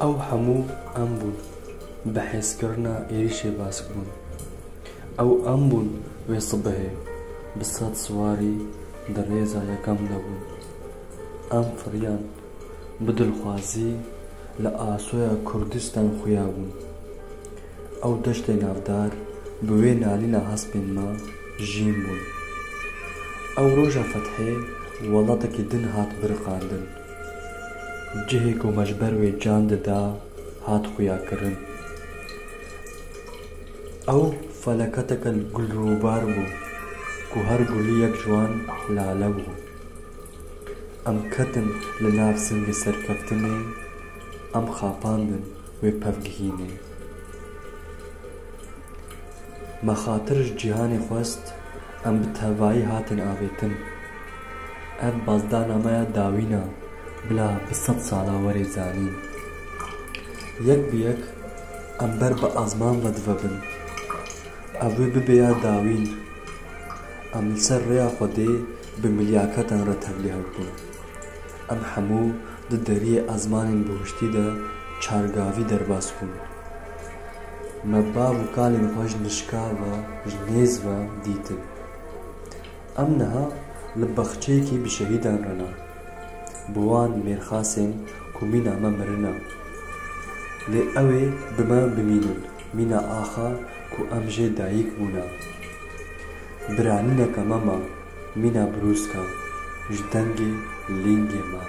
ئەو هەموو ئەم بوون بەحێزکردنا عێریشێ باس بوون. ئەو ئەم بوون وێ سبەهێ bi sed سواری di rêza yekam de bûn. Em firiyan bi dilxwazî li Asoya Kurdistan xuya bûn. Ew deştê navdar bi wê nalîna hespên me jîn bûn. Ew roja fethê welatekî din hat biriqandin. Cihê ku me ji ber wê can dida hat xuyakirin. Ew feleketeke gulrûbar bû ku her gulî yek ciwan lale bû. Em ketin li nav singê serkeftinê, em xapandin wê pevgihînê. Me xatir ji cîhanê xwest, em bi tevahî hatin avêtin. Ev bazdana me ya dawîna bila bi sed sala werê zanîn. Yek bi yek em ber bi azman ve divebin. Ev wê bibe ya dawîn. Em li ser rêya Xwedê bi milyaketan re tevlî hebûn. Em hemû di deriyê ezmanên bihuştî de çargavî derbas bûn. Me bav û kalên xwe ji nişka ve ji nêz ve dîtin. Em niha li bexçeyekî bi şehîdan rena. Bi wan mêrxasên ku mîna me mirina. Lê ew ê bi me bimînin mîna axa ku em jê dayîk bûna. Biranîneke me ma mîna birûska ji dengê lêngê me.